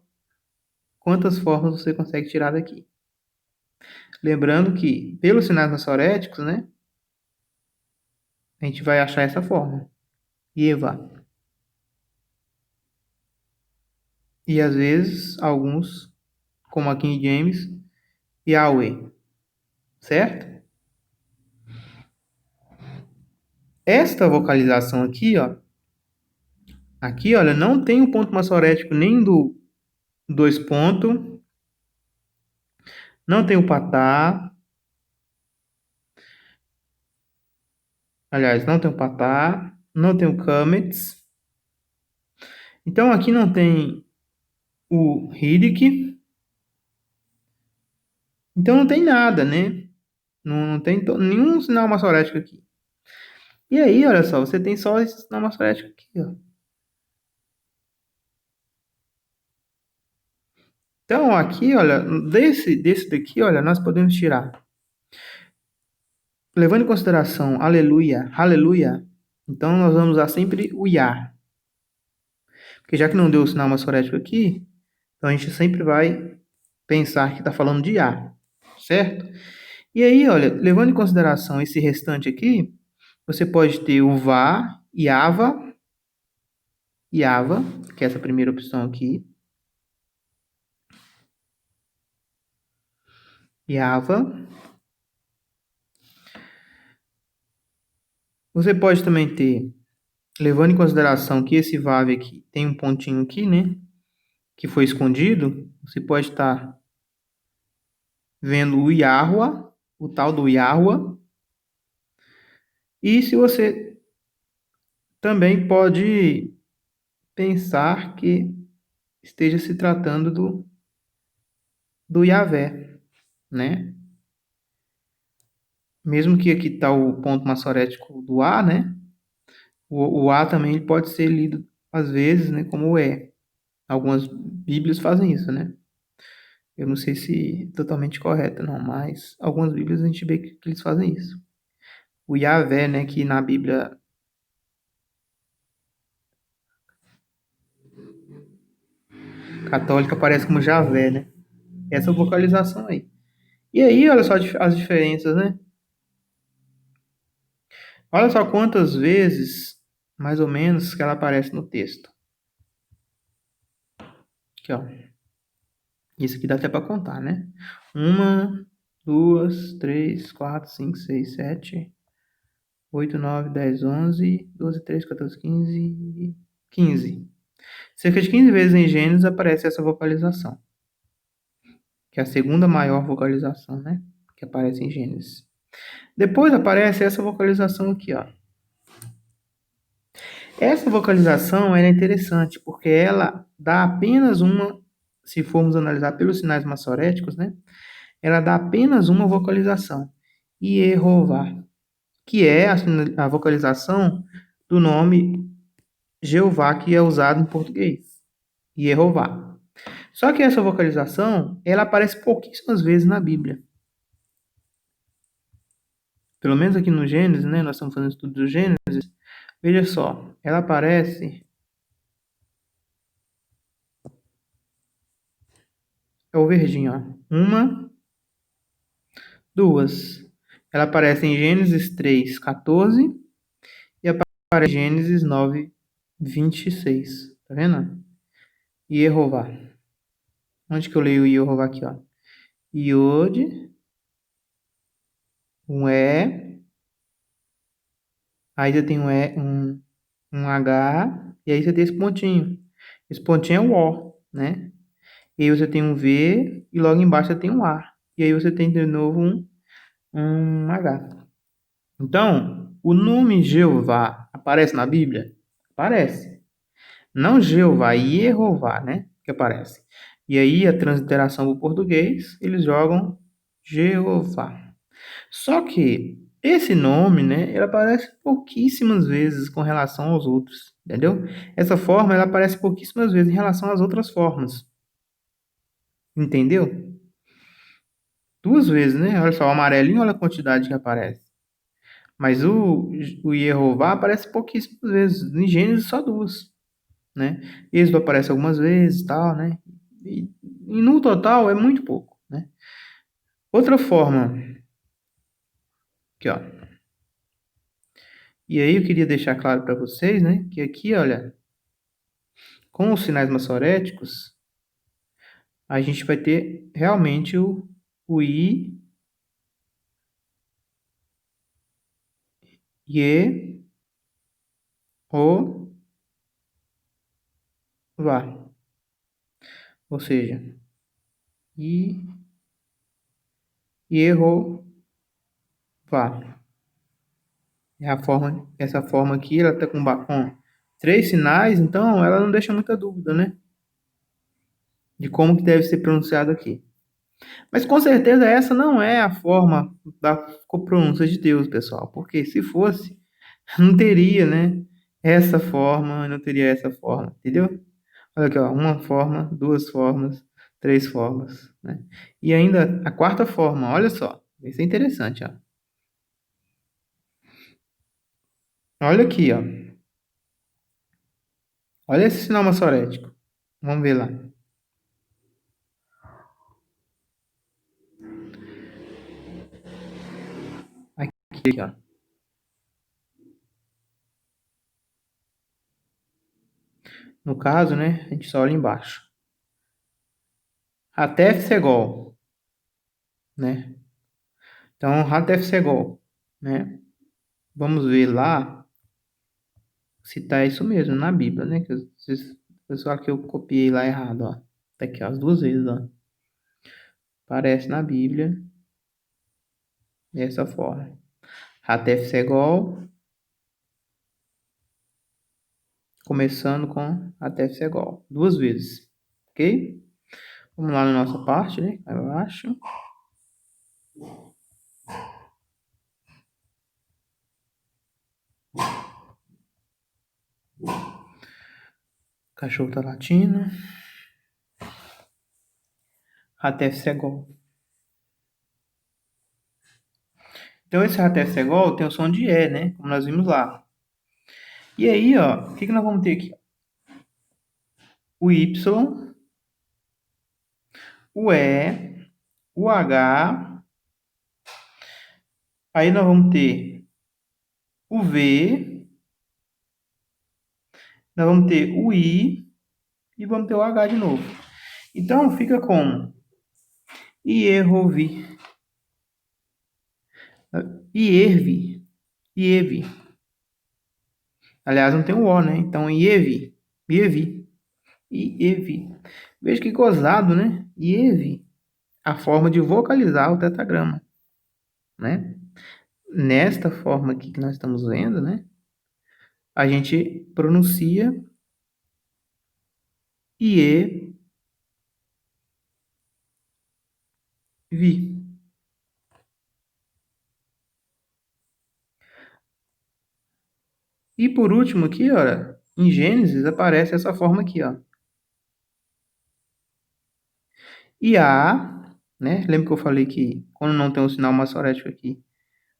quantas formas você consegue tirar daqui. Lembrando que, pelos sinais maçoréticos, né, a gente vai achar essa forma. Eva. E às vezes, alguns, como aqui em James, Yahweh. Certo? Esta vocalização aqui, ó, aqui, olha, não tem o ponto maçorético nem do dois pontos, não tem o patá, aliás, não tem o patá, não tem o kametz. Então aqui não tem o Riddick, então não tem nada, né? Não tem nenhum sinal maçorético aqui. E aí, olha só, você tem só esse sinal maçorético aqui, ó. Então, aqui, olha, desse daqui, olha, nós podemos tirar, levando em consideração aleluia, aleluia, então nós vamos usar sempre o Yah. Porque já que não deu o sinal massorético aqui, então a gente sempre vai pensar que está falando de Yah, certo? E aí, olha, levando em consideração esse restante aqui, você pode ter o Vá, Yava, Yava, que é essa primeira opção aqui, Yava. Você pode também ter, levando em consideração que esse Vav aqui tem um pontinho aqui, né? Que foi escondido, você pode estar vendo o Yahua, o tal do Yahua. E se você também pode pensar que esteja se tratando do Yahvé, né? Mesmo que aqui está o ponto massorético do A, né? O A também pode ser lido às vezes, né, como o E. Algumas Bíblias fazem isso, né? Eu não sei se é totalmente correto, não, mas algumas Bíblias a gente vê que eles fazem isso. O Yahvé, né, que na Bíblia católica aparece como Javé, né? Essa vocalização aí. E aí, olha só as diferenças, né? Olha só quantas vezes, mais ou menos, que ela aparece no texto. Aqui, ó. Isso aqui dá até para contar, né? 1, 2, 3, 4, 5, 6, 7, 8, 9, 10, 11, 12, 13, 14, 15, 15. Cerca de 15 vezes em Gênesis aparece essa vocalização, que é a segunda maior vocalização, né? Que aparece em Gênesis. Depois aparece essa vocalização aqui, ó. Essa vocalização é interessante porque ela dá apenas uma, se formos analisar pelos sinais massoréticos, né? Ela dá apenas uma vocalização, Yehová, que é a vocalização do nome Jeová que é usado em português, Yehová. Só que essa vocalização, ela aparece pouquíssimas vezes na Bíblia. Pelo menos aqui no Gênesis, né? Nós estamos fazendo estudo do Gênesis. Veja só, ela aparece, é o verdinho, ó. Uma, duas. Ela aparece em Gênesis 3, 14 e aparece em Gênesis 9, 26. Tá vendo? Yehová. Onde que eu leio Yehová aqui, ó? Yod, um E, aí você tem um H, e aí você tem esse pontinho. Esse pontinho é o O, né? E aí você tem um V, e logo embaixo você tem um A. E aí você tem de novo um H. Então, o nome Jeová aparece na Bíblia? Aparece. Não Jeová, Yehová, né? Que aparece. E aí a transliteração do português, eles jogam Jeová. Só que esse nome, né, ele aparece pouquíssimas vezes com relação aos outros, entendeu? Essa forma, ela aparece pouquíssimas vezes em relação às outras formas. Entendeu? Duas vezes, né? Olha só, o amarelinho, olha a quantidade que aparece. Mas o Yehová aparece pouquíssimas vezes. Em Gênesis, só duas, né? Êxodo aparece algumas vezes, tal, né? E no total é muito pouco, né? Outra forma, aqui, ó. E aí eu queria deixar claro para vocês, né? Que aqui, olha, com os sinais massoréticos, a gente vai ter realmente o I, E, O, Vá. Ou seja, I, Yehová. É a forma, essa forma aqui, ela está com três sinais, então ela não deixa muita dúvida, né? De como que deve ser pronunciado aqui. Mas com certeza essa não é a forma da pronúncia de Deus, pessoal. Porque se fosse, não teria, né? Essa forma, não teria essa forma, entendeu? Olha aqui, ó, uma forma, duas formas, 3 formas, né? E ainda a quarta forma, olha só. Isso é interessante, ó. Olha aqui, ó. Olha esse sinal maçorético. Vamos ver lá. Aqui, ó. No caso, né, a gente só olha embaixo. Hatef Segol, né? Então, Hatef Segol, né? Vamos ver lá se tá isso mesmo na Bíblia, né? O pessoal que eu copiei lá errado, ó. Tá aqui, ó, as duas vezes, ó. Aparece na Bíblia dessa forma. Hatef Segol, começando com Hatef Segol. Duas vezes, ok? Vamos lá na nossa parte, né? Aí eu acho. O cachorro tá latindo. Hatef Segol. Então, esse Hatef Segol tem o som de E, né? Como nós vimos lá. E aí, ó, o que nós vamos ter aqui? O Y, o E, o H. Aí nós vamos ter o V. Nós vamos ter o I. E vamos ter o H de novo. Então, fica como Iervi. Iervi. Ievi. Aliás, não tem o O, né? Então, Ievi. Ievi. Ievi. Veja que gozado, né? Ievi. A forma de vocalizar o tetragrama, né? Nesta forma aqui que nós estamos vendo, né? A gente pronuncia Ievi. E por último aqui, ó, em Gênesis aparece essa forma aqui, ó. Iá, né? Lembra que eu falei que quando não tem um sinal maçorético aqui,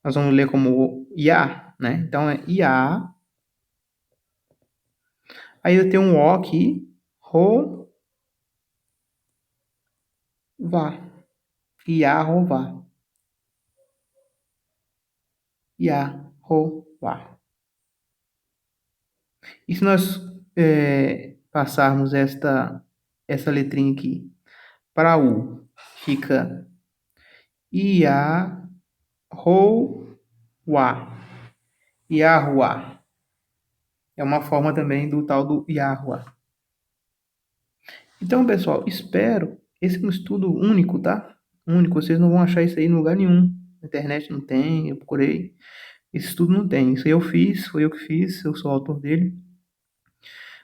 nós vamos ler como Iá, né? Então é Iá. Aí eu tenho um O aqui, Ro, Vá. Iá, Ro, Vá. Iá, Ro, Vá. E se nós passarmos essa letrinha aqui para U, fica Iá, Ro, Wá. Yahuwah. É uma forma também do tal do Yahuwah. Então, pessoal, espero. Esse é um estudo único, tá? Único. Vocês não vão achar isso aí em lugar nenhum. Na internet não tem, eu procurei. Esse estudo não tem. Isso aí eu fiz, foi eu que fiz, eu sou o autor dele.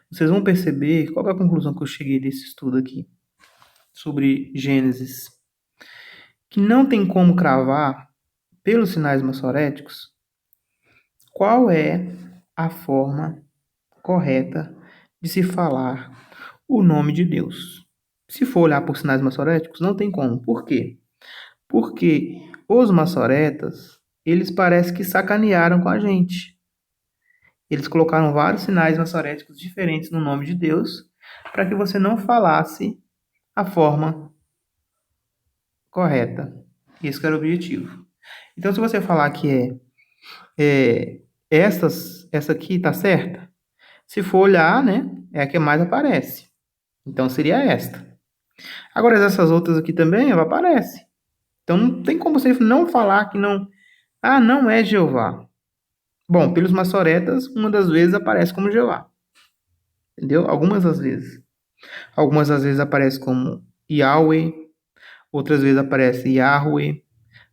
Vocês vão perceber qual é a conclusão que eu cheguei desse estudo aqui sobre Gênesis. Que não tem como cravar, pelos sinais maçoréticos, qual é a forma correta de se falar o nome de Deus. Se for olhar por sinais maçoréticos, não tem como. Por quê? Porque os maçoretas, eles parecem que sacanearam com a gente. Eles colocaram vários sinais maçoréticos diferentes no nome de Deus para que você não falasse a forma correta. Esse era o objetivo. Então, se você falar que essa aqui tá certa, se for olhar, né, é a que mais aparece. Então, seria esta. Agora, essas outras aqui também, ela aparece. Então, não tem como você não falar que não... Ah, não é Jeová. Bom, pelos maçoretas, uma das vezes aparece como Jeová. Entendeu? Algumas das vezes. Algumas das vezes aparece como Yahweh. Outras vezes aparece Yahweh.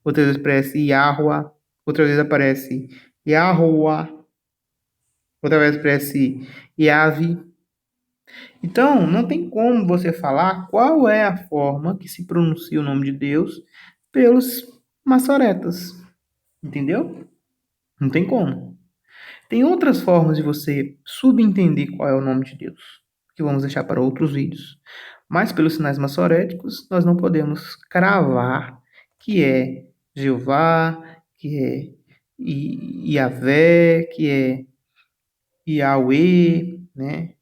Outras vezes aparece Yahua. Outras vezes aparece Yahuwah. Outra vez aparece Yahvi. Então, não tem como você falar qual é a forma que se pronuncia o nome de Deus pelos maçoretas. Entendeu? Não tem como. Tem outras formas de você subentender qual é o nome de Deus, que vamos deixar para outros vídeos. Mas pelos sinais maçoréticos, nós não podemos cravar que é Jeová, que é Iavé, que é Yahweh, né?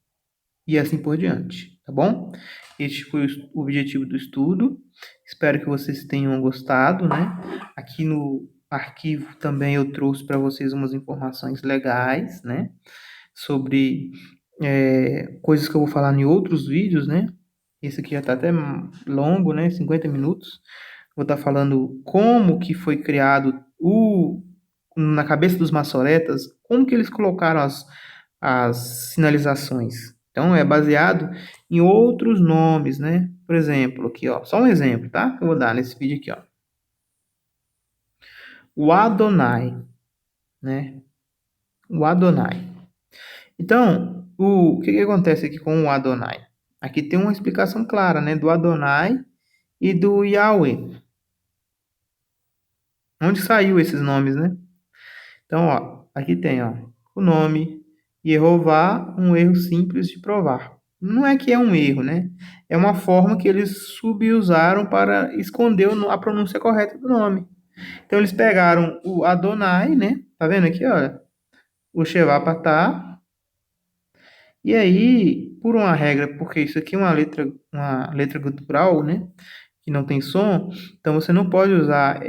E assim por diante, tá bom? Este foi o objetivo do estudo. Espero que vocês tenham gostado, né? Aqui no arquivo também eu trouxe para vocês umas informações legais, né? Sobre coisas que eu vou falar em outros vídeos, né? Esse aqui já está até longo, né? 50 minutos. Vou estar falando como que foi criado na cabeça dos maçoretas, como que eles colocaram as sinalizações. Então, é baseado em outros nomes, né? Por exemplo, aqui, ó, só um exemplo, tá? Que eu vou dar nesse vídeo aqui, ó. O Adonai, né? O Adonai. Então, o que que acontece aqui com o Adonai? Aqui tem uma explicação clara, né? Do Adonai e do Yahweh. Onde saiu esses nomes, né? Então, ó, aqui tem, ó, o nome Jeová, um erro simples de provar. Não é que é um erro, né? É uma forma que eles subusaram para esconder a pronúncia correta do nome. Então, eles pegaram o Adonai, né? Tá vendo aqui, ó? O Shevapatá. E aí, por uma regra, porque isso aqui é uma letra gutural, né? Que não tem som, então você não pode usar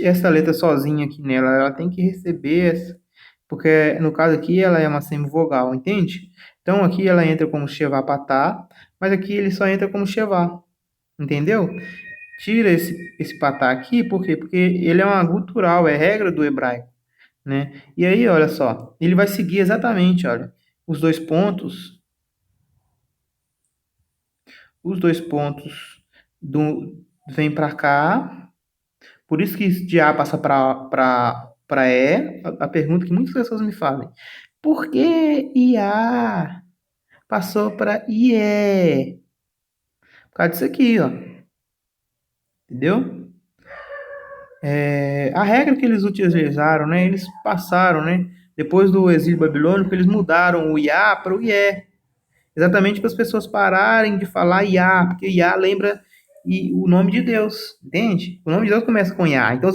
essa letra sozinha aqui nela, ela tem que receber essa, porque no caso aqui ela é uma semivogal, entende? Então aqui ela entra como Shevá Patá, mas aqui ele só entra como Shevá, entendeu? Tira esse patá aqui, por quê? Porque ele é uma gutural, é regra do hebraico, né? E aí, olha só, ele vai seguir exatamente, olha, os dois pontos, os dois pontos vem para cá. Por isso que de A passa para E, a pergunta que muitas pessoas me fazem. Por que IA passou para IE? Por causa disso aqui, ó. Entendeu? A regra que eles utilizaram, né? Eles passaram, né? Depois do exílio babilônico, eles mudaram o IA para o IE. Exatamente para as pessoas pararem de falar IA, porque IA lembra o nome de Deus, entende? O nome de Deus começa com IA. Então,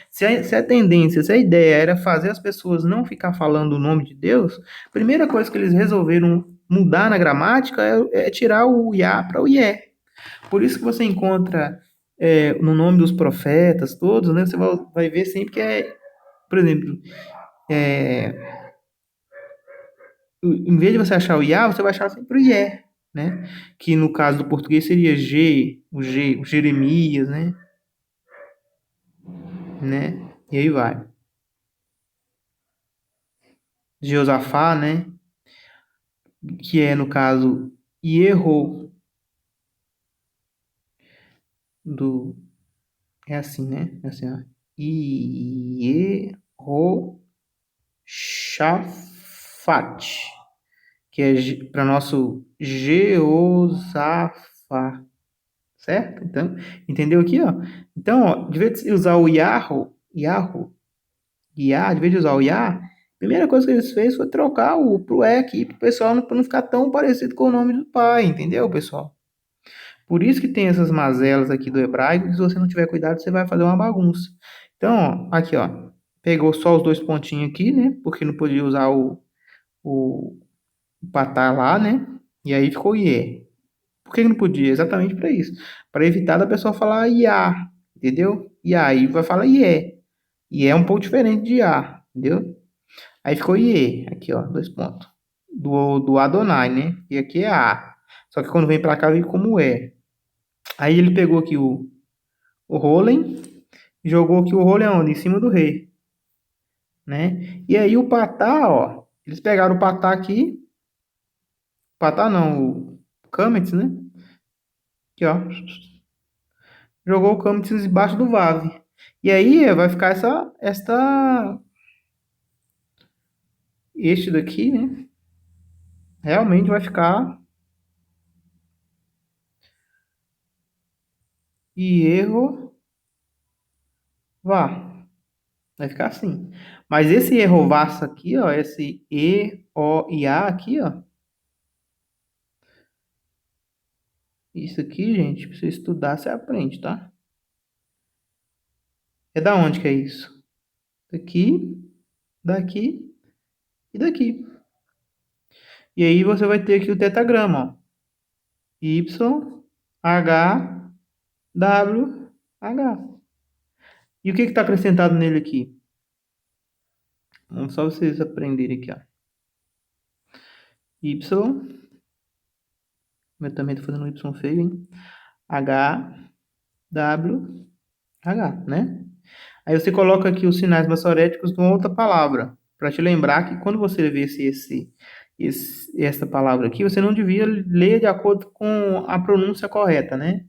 se a tendência, se a ideia era fazer as pessoas não ficar falando o nome de Deus, a primeira coisa que eles resolveram mudar na gramática é tirar o Iá para o Ié. Por isso que você encontra no nome dos profetas todos, né? Você vai ver sempre que por exemplo, é, em vez de você achar o Iá, você vai achar sempre o Ié, né? Que no caso do português seria o Jeremias, né? E aí vai. Jeosafá, né? Que é, no caso, Ierro do... É assim, né? É assim, ó. Ierroshafat, que é para nosso Jeosafá, certo? Então, entendeu aqui, ó? Então, ó, de vez de usar o Yah, de vez de usar o Yah, a primeira coisa que eles fez foi trocar o pro E aqui, pro pessoal não ficar tão parecido com o nome do pai, entendeu, pessoal? Por isso que tem essas mazelas aqui do hebraico, que se você não tiver cuidado, você vai fazer uma bagunça. Então, ó, aqui, ó, pegou só os dois pontinhos aqui, né? Porque não podia usar o patá lá, né? E aí ficou iê. Por que não podia? Exatamente para isso. Para evitar da pessoa falar iá, entendeu? E aí vai falar iê. E é um pouco diferente de iá, entendeu? Aí ficou iê, aqui, ó, dois pontos. Do Adonai, né? E aqui é a. Só que quando vem para cá, vem como é. Aí ele pegou aqui o Rollen e jogou aqui o Rollen onde? Em cima do rei, né? E aí o Patá, ó, eles pegaram o Patá aqui, Patá não, o Kametz, né? Aqui, ó, jogou o Kametz embaixo do Vave. E aí vai ficar este daqui, né? Realmente vai ficar e erro vá. Vai ficar assim. Mas esse Errovaço aqui, ó, esse E, O e A aqui, ó, isso aqui, gente, pra você estudar, você aprende, tá? É da onde que é isso? Daqui, daqui e daqui. E aí você vai ter aqui o tetagrama, ó. Y, H, W, H. E o que está acrescentado nele aqui? Vamos só vocês aprenderem aqui, ó. Y, eu também tô fazendo Y feio, hein? H, W, H, né? Aí você coloca aqui os sinais maçoréticos de uma outra palavra, para te lembrar que quando você vê essa palavra aqui, você não devia ler de acordo com a pronúncia correta, né?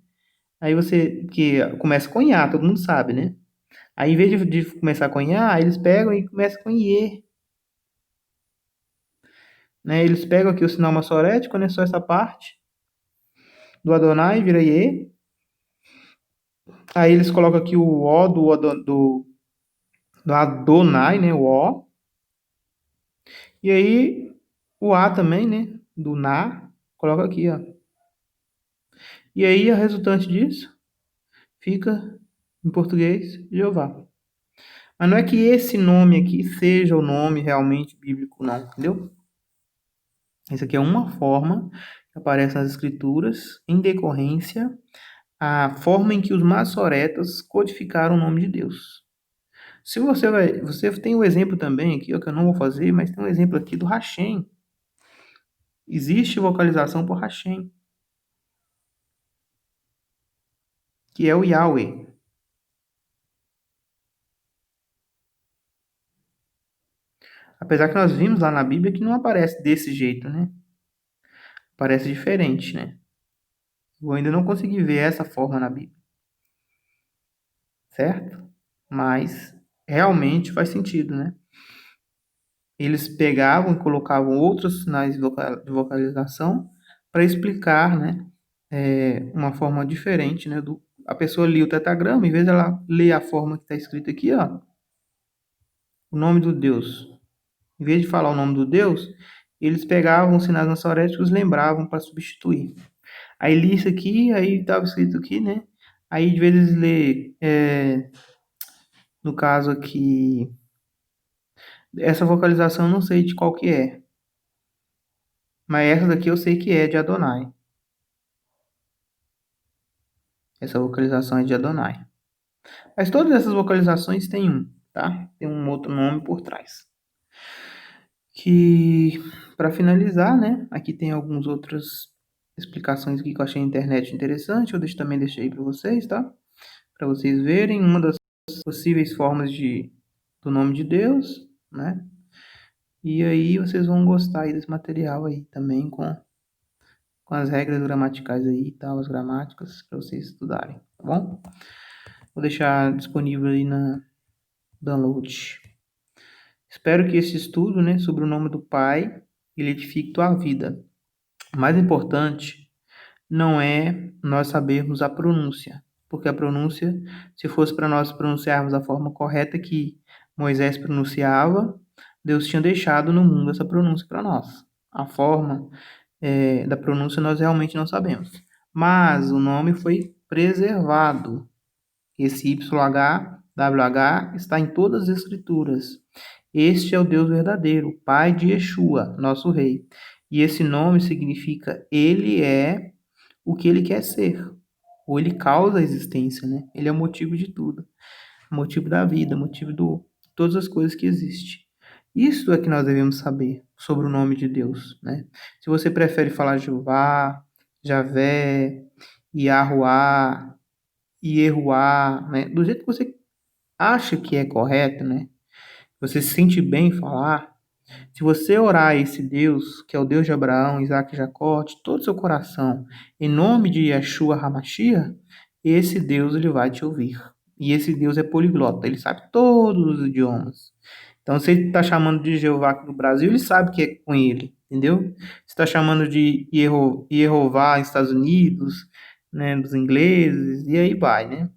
Aí você, que começa com IA, todo mundo sabe, né? Aí em vez de começar com IA, eles pegam e começam com IE, né? Eles pegam aqui o sinal maçorético, né? Só essa parte do Adonai vira IE. Aí eles colocam aqui o O do Adonai, né? O O. E aí o A também, né? Do Na, coloca aqui, ó. E aí a resultante disso fica em português Jeová. Mas não é que esse nome aqui seja o nome realmente bíblico, não, entendeu? Isso aqui é uma forma que aparece nas escrituras em decorrência à forma em que os maçoretas codificaram o nome de Deus. Se você tem um exemplo também aqui, ó, que eu não vou fazer, mas tem um exemplo aqui do Hashem. Existe vocalização por Hashem, que é o Yahweh. Apesar que nós vimos lá na Bíblia que não aparece desse jeito, né? Parece diferente, né? Eu ainda não consegui ver essa forma na Bíblia, certo? Mas realmente faz sentido, né? Eles pegavam e colocavam outros sinais de vocalização para explicar, né? Uma forma diferente, né? A pessoa lia o tetragrama, em vez dela ler a forma que está escrito aqui, ó, o nome do Deus. Em vez de falar o nome do Deus, eles pegavam os sinais maçoréticos e lembravam para substituir. Aí li isso aqui, aí estava escrito aqui, né? Aí de vezes lê, no caso aqui, essa vocalização eu não sei de qual que é, mas essa daqui eu sei que é de Adonai. Essa vocalização é de Adonai. Mas todas essas vocalizações têm um, tá? Tem um outro nome por trás. Que, para finalizar, né? Aqui tem algumas outras explicações aqui que eu achei na internet interessante. Eu também deixei para vocês, tá? Para vocês verem uma das possíveis formas do nome de Deus, né? E aí vocês vão gostar aí desse material aí também com as regras gramaticais aí e tal, as gramáticas para vocês estudarem, tá bom? Vou deixar disponível aí na download. Espero que esse estudo, né, sobre o nome do Pai, ele edifique tua vida. O mais importante não é nós sabermos a pronúncia, porque a pronúncia, se fosse para nós pronunciarmos da forma correta que Moisés pronunciava, Deus tinha deixado no mundo essa pronúncia para nós. A forma da pronúncia nós realmente não sabemos. Mas o nome foi preservado. Esse YHWH está em todas as escrituras. Este é o Deus verdadeiro, Pai de Yeshua, nosso Rei. E esse nome significa Ele é o que Ele quer ser. Ou Ele causa a existência, né? Ele é o motivo de tudo. O motivo da vida, o motivo de todas as coisas que existem. Isso é que nós devemos saber sobre o nome de Deus, né? Se você prefere falar Jeová, Javé, Yahuá, Ieruá, né? Do jeito que você acha que é correto, né? Você se sente bem em falar. Se você orar a esse Deus, que é o Deus de Abraão, Isaac e Jacó, de todo o seu coração, em nome de Yeshua HaMashiach, esse Deus ele vai te ouvir. E esse Deus é poliglota, ele sabe todos os idiomas. Então, se ele está chamando de Jeová aqui no Brasil, ele sabe que é com ele, entendeu? Se está chamando de Yehová nos Estados Unidos, né, dos ingleses, e aí vai, né?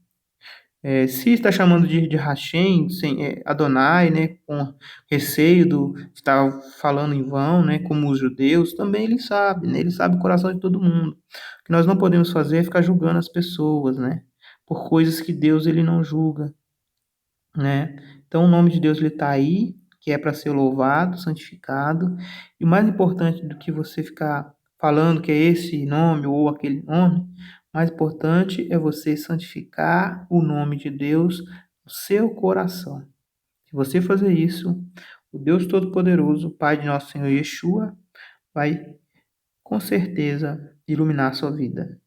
Se está chamando de Hashem, sem, Adonai, né, com receio de estar falando em vão, né, como os judeus, também ele sabe, né, ele sabe o coração de todo mundo. O que nós não podemos fazer é ficar julgando as pessoas, né, por coisas que Deus ele não julga, né. Então o nome de Deus ele está aí, que é para ser louvado, santificado, e o mais importante do que você ficar falando que é esse nome ou aquele nome, mais importante é você santificar o nome de Deus no seu coração. Se você fazer isso, o Deus Todo-Poderoso, Pai de nosso Senhor Yeshua, vai com certeza iluminar a sua vida.